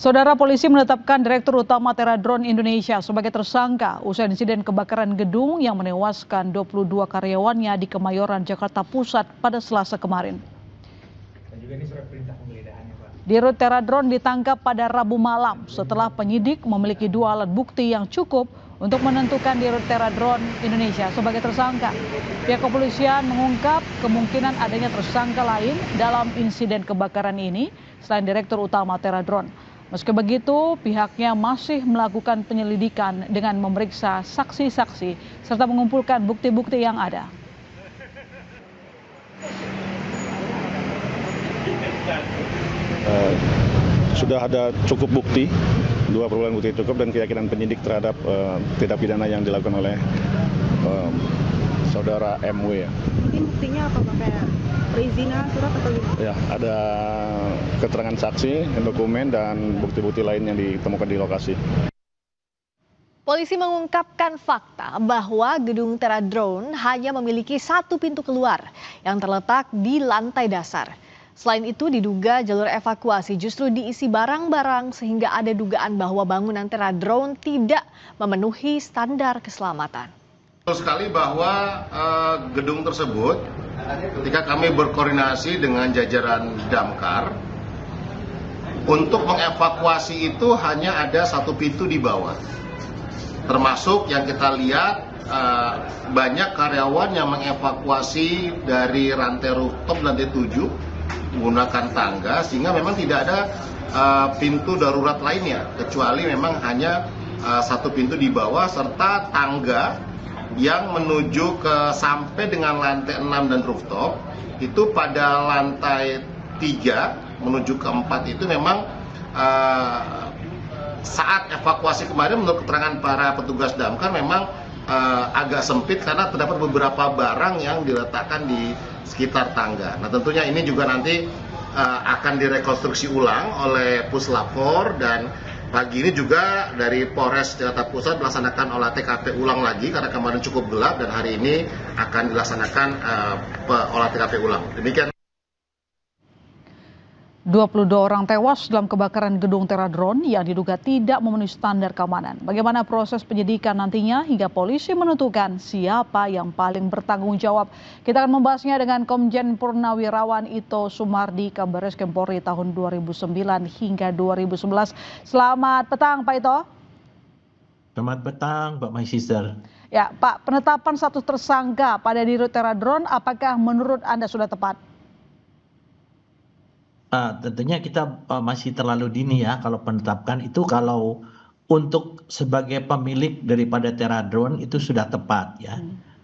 Saudara polisi menetapkan Direktur Utama Teradron Indonesia sebagai tersangka usai insiden kebakaran gedung yang menewaskan 22 karyawannya di Kemayoran, Jakarta Pusat pada Selasa kemarin. Dirut Teradron ditangkap pada Rabu malam setelah penyidik memiliki 2 alat bukti yang cukup untuk menentukan Dirut Teradron Indonesia sebagai tersangka. Pihak kepolisian mengungkap kemungkinan adanya tersangka lain dalam insiden kebakaran ini selain Direktur Utama Teradron. Meski begitu, pihaknya masih melakukan penyelidikan dengan memeriksa saksi-saksi serta mengumpulkan bukti-bukti yang ada. Sudah ada cukup bukti, 2 permulaan bukti cukup dan keyakinan penyidik terhadap tindak pidana yang dilakukan oleh saudara MW. Mungkin buktinya apa Pak? Kayak perizinan, surat atau gimana? Ya, ada keterangan saksi, dokumen dan bukti-bukti lain yang ditemukan di lokasi. Polisi mengungkapkan fakta bahwa gedung Teradron hanya memiliki 1 pintu keluar yang terletak di lantai dasar. Selain itu diduga jalur evakuasi justru diisi barang-barang sehingga ada dugaan bahwa bangunan Teradron tidak memenuhi standar keselamatan. Betul sekali bahwa gedung tersebut ketika kami berkoordinasi dengan jajaran Damkar untuk mengevakuasi itu hanya ada 1 pintu di bawah. Termasuk yang kita lihat banyak karyawan yang mengevakuasi dari rantai rooftop lantai 7 menggunakan tangga sehingga memang tidak ada pintu darurat lainnya kecuali memang hanya 1 pintu di bawah serta tangga yang menuju ke sampai dengan lantai 6 dan rooftop itu pada lantai 3 menuju ke 4 itu memang saat evakuasi kemarin menurut keterangan para petugas damkar memang agak sempit karena terdapat beberapa barang yang diletakkan di sekitar tangga. Nah tentunya ini juga nanti akan direkonstruksi ulang oleh Puslapor dan pagi ini juga dari Polres Jakarta Pusat melaksanakan olah TKP ulang lagi karena kemarin cukup gelap dan hari ini akan dilaksanakan olah TKP ulang. Demikian. 22 orang tewas dalam kebakaran gedung Teradron yang diduga tidak memenuhi standar keamanan. Bagaimana proses penyidikan nantinya hingga polisi menentukan siapa yang paling bertanggung jawab. Kita akan membahasnya dengan Komjen Purnawirawan Ito Sumardi, Kabareskrim Polri tahun 2009 hingga 2011. Selamat petang Pak Ito. Selamat petang Pak My Sister. Ya Pak, penetapan status tersangka pada Dirut Teradron apakah menurut Anda sudah tepat? Tentunya kita masih terlalu dini ya kalau penetapkan itu. Kalau untuk sebagai pemilik daripada Teradron itu sudah tepat ya.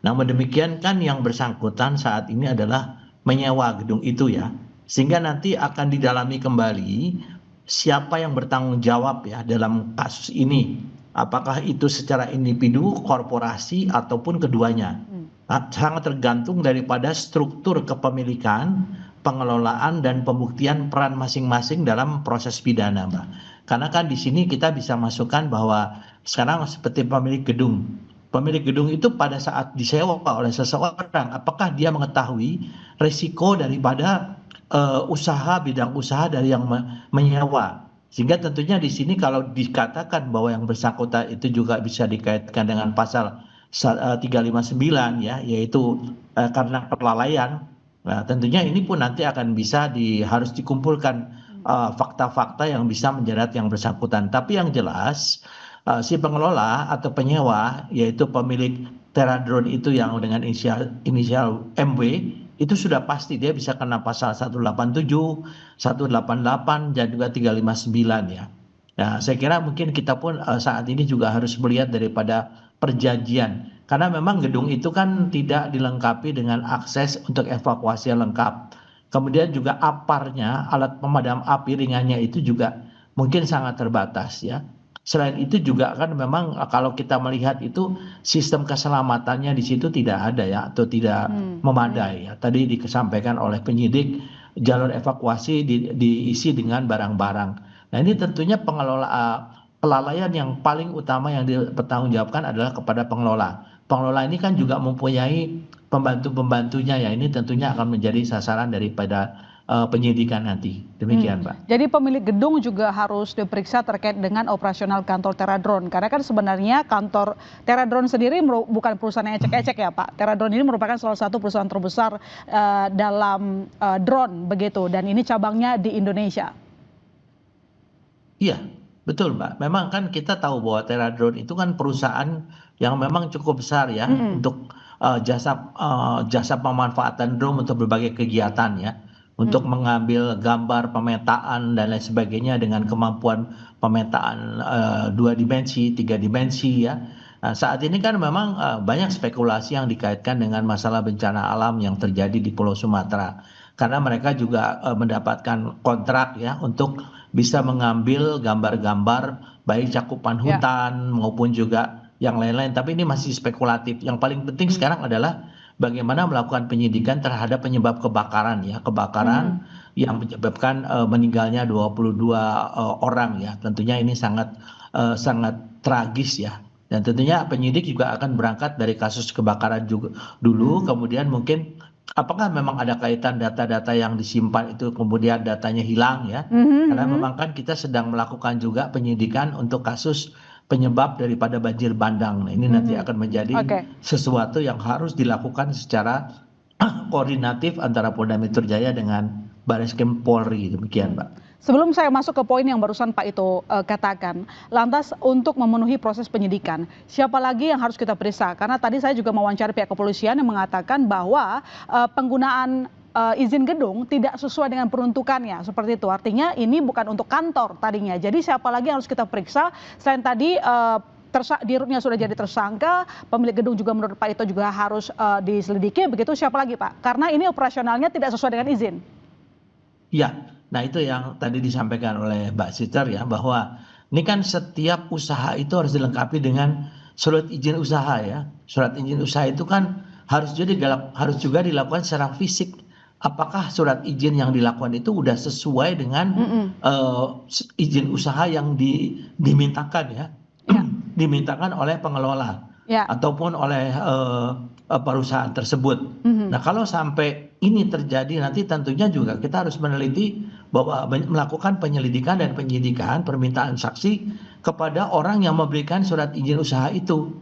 Namun demikian kan yang bersangkutan saat ini adalah menyewa gedung itu ya. Sehingga nanti akan didalami kembali siapa yang bertanggung jawab ya dalam kasus ini. Apakah itu secara individu, korporasi ataupun keduanya. Sangat tergantung daripada struktur kepemilikan, pengelolaan dan pembuktian peran masing-masing dalam proses pidana, Mbak. Karena kan di sini kita bisa masukkan bahwa sekarang seperti pemilik gedung. Pemilik gedung itu pada saat disewa oleh seseorang, apakah dia mengetahui risiko daripada bidang usaha dari yang menyewa. Sehingga tentunya di sini kalau dikatakan bahwa yang bersangkutan itu juga bisa dikaitkan dengan pasal 359 ya, yaitu karena kelalaian. Nah, tentunya ini pun nanti akan bisa harus dikumpulkan fakta-fakta yang bisa menjerat yang bersangkutan. Tapi yang jelas si pengelola atau penyewa yaitu pemilik Teradron itu yang dengan inisial MW itu sudah pasti dia bisa kena pasal 187, 188 dan juga 359 ya. Nah, saya kira mungkin kita pun saat ini juga harus melihat daripada perjanjian. Karena memang gedung itu kan tidak dilengkapi dengan akses untuk evakuasi yang lengkap. Kemudian juga aparnya, alat pemadam api ringannya itu juga mungkin sangat terbatas ya. Selain itu juga kan memang kalau kita melihat itu sistem keselamatannya di situ tidak ada ya atau tidak memadai ya. Tadi disampaikan oleh penyidik jalur evakuasi diisi dengan barang-barang. Nah ini tentunya kelalaian yang paling utama yang dipertanggungjawabkan adalah kepada pengelola. Pengelola ini kan juga mempunyai pembantu-pembantunya ya, ini tentunya akan menjadi sasaran daripada penyidikan nanti. Demikian, Pak. Jadi pemilik gedung juga harus diperiksa terkait dengan operasional kantor Teradrone. Karena kan sebenarnya kantor Teradrone sendiri bukan perusahaan yang ecek-ecek ya Pak. Teradrone ini merupakan salah satu perusahaan terbesar dalam drone begitu. Dan ini cabangnya di Indonesia. Iya, betul Mbak. Memang kan kita tahu bahwa Teradrone itu kan perusahaan yang memang cukup besar ya untuk jasa pemanfaatan drone untuk berbagai kegiatan ya. Untuk mengambil gambar pemetaan dan lain sebagainya dengan kemampuan pemetaan 2 dimensi, 3 dimensi ya. Nah, saat ini kan memang banyak spekulasi yang dikaitkan dengan masalah bencana alam yang terjadi di Pulau Sumatera. Karena mereka juga mendapatkan kontrak ya untuk bisa mengambil gambar-gambar baik cakupan hutan maupun juga yang lain-lain. Tapi ini masih spekulatif. Yang paling penting sekarang adalah bagaimana melakukan penyidikan terhadap penyebab kebakaran ya, kebakaran yang menyebabkan meninggalnya 22 orang ya. Tentunya ini sangat tragis ya. Dan tentunya penyidik juga akan berangkat dari kasus kebakaran juga dulu, kemudian mungkin apakah memang ada kaitan data-data yang disimpan itu kemudian datanya hilang ya. Karena memang kan kita sedang melakukan juga penyidikan untuk kasus penyebab daripada banjir bandang. Nah, ini nanti akan menjadi sesuatu yang harus dilakukan secara koordinatif antara Polda Metro Jaya dengan Barreskrim Polri. Demikian, Pak. Sebelum saya masuk ke poin yang barusan Pak Ito katakan, lantas untuk memenuhi proses penyidikan, siapa lagi yang harus kita periksa? Karena tadi saya juga mewawancara pihak kepolisian yang mengatakan bahwa penggunaan izin gedung tidak sesuai dengan peruntukannya seperti itu. Artinya ini bukan untuk kantor tadinya. Jadi siapa lagi yang harus kita periksa selain tadi dirutnya sudah jadi tersangka, pemilik gedung juga menurut Pak Ito juga harus diselidiki begitu. Siapa lagi Pak? Karena ini operasionalnya tidak sesuai dengan izin. Ya, nah itu yang tadi disampaikan oleh Mbak Sister ya, bahwa ini kan setiap usaha itu harus dilengkapi dengan surat izin usaha ya. Surat izin usaha itu kan harus juga dilakukan secara fisik. Apakah surat izin yang dilakukan itu sudah sesuai dengan izin usaha yang dimintakan ya, dimintakan oleh pengelola ataupun oleh perusahaan tersebut. Nah kalau sampai ini terjadi nanti tentunya juga kita harus meneliti bahwa melakukan penyelidikan dan penyidikan permintaan saksi kepada orang yang memberikan surat izin usaha itu.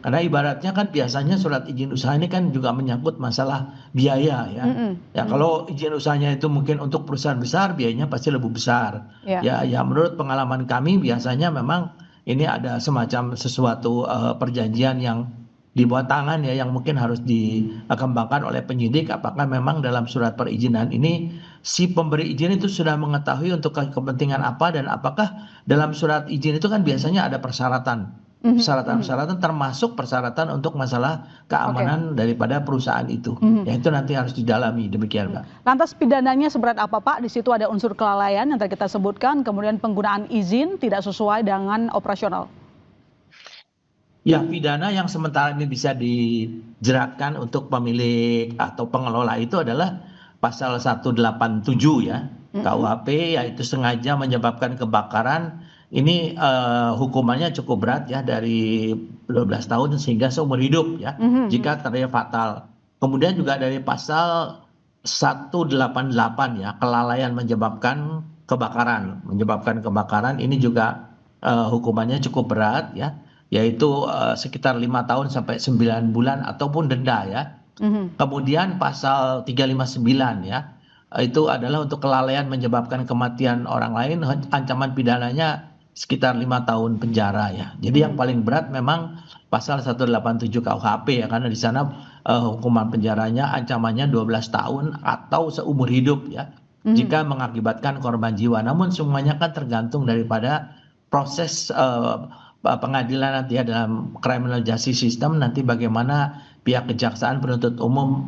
Karena ibaratnya kan biasanya surat izin usaha ini kan juga menyangkut masalah biaya ya. Ya kalau izin usahanya itu mungkin untuk perusahaan besar biayanya pasti lebih besar. Ya menurut pengalaman kami biasanya memang ini ada semacam sesuatu perjanjian yang dibuat tangan ya, yang mungkin harus dikembangkan oleh penyidik apakah memang dalam surat perizinan ini si pemberi izin itu sudah mengetahui untuk kepentingan apa, dan apakah dalam surat izin itu kan biasanya ada persyaratan termasuk persyaratan untuk masalah keamanan daripada perusahaan itu. Ya itu nanti harus didalami. Demikian Mbak. Lantas pidananya seberat apa Pak? Di situ ada unsur kelalaian yang tadi kita sebutkan, kemudian penggunaan izin tidak sesuai dengan operasional. Ya, pidana yang sementara ini bisa dijeratkan untuk pemilik atau pengelola itu adalah pasal 187 ya, KUHP, yaitu sengaja menyebabkan kebakaran. Ini hukumannya cukup berat ya, dari 12 tahun sehingga seumur hidup ya, jika terjadi fatal. Kemudian juga dari pasal 188 ya, kelalaian menyebabkan kebakaran. Ini juga hukumannya cukup berat ya, yaitu sekitar 5 tahun sampai 9 bulan ataupun denda ya. Kemudian pasal 359 ya, itu adalah untuk kelalaian menyebabkan kematian orang lain, ancaman pidananya sekitar 5 tahun penjara ya. Jadi yang paling berat memang pasal 187 KUHP ya, karena di sana hukuman penjaranya ancamannya 12 tahun atau seumur hidup ya, jika mengakibatkan korban jiwa. Namun semuanya kan tergantung daripada proses pengadilan nanti ya, dalam criminal justice system nanti bagaimana pihak kejaksaan penuntut umum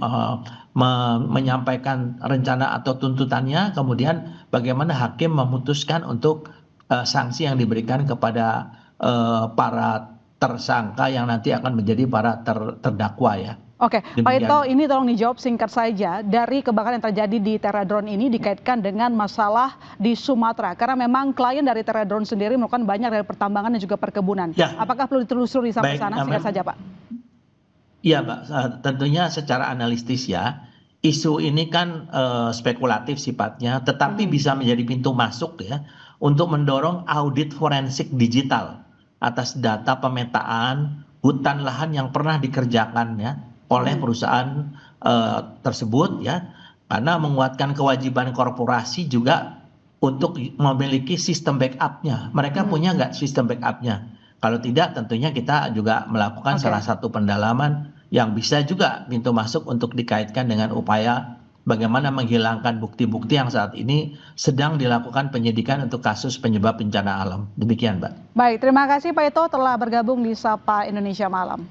menyampaikan rencana atau tuntutannya, kemudian bagaimana hakim memutuskan untuk sanksi yang diberikan kepada para tersangka yang nanti akan menjadi para terdakwa ya. Oke, Pak Ito, ini tolong dijawab singkat saja. Dari kebakaran yang terjadi di Teradrone ini dikaitkan dengan masalah di Sumatera, karena memang klien dari Teradrone sendiri melakukan banyak dari pertambangan dan juga perkebunan. Ya. Apakah perlu ditelusuri sampai sana? Singkat saja, Pak. Iya, Mbak. Tentunya secara analistis ya, isu ini kan spekulatif sifatnya, tetapi bisa menjadi pintu masuk ya untuk mendorong audit forensik digital atas data pemetaan hutan lahan yang pernah dikerjakan ya oleh perusahaan tersebut ya, karena menguatkan kewajiban korporasi juga untuk memiliki sistem backupnya. Mereka punya nggak sistem backupnya? Kalau tidak, tentunya kita juga melakukan salah satu pendalaman yang bisa juga pintu masuk untuk dikaitkan dengan upaya bagaimana menghilangkan bukti-bukti yang saat ini sedang dilakukan penyidikan untuk kasus penyebab bencana alam. Demikian, Mbak. Baik, terima kasih Pak Ito telah bergabung di Sapa Indonesia Malam.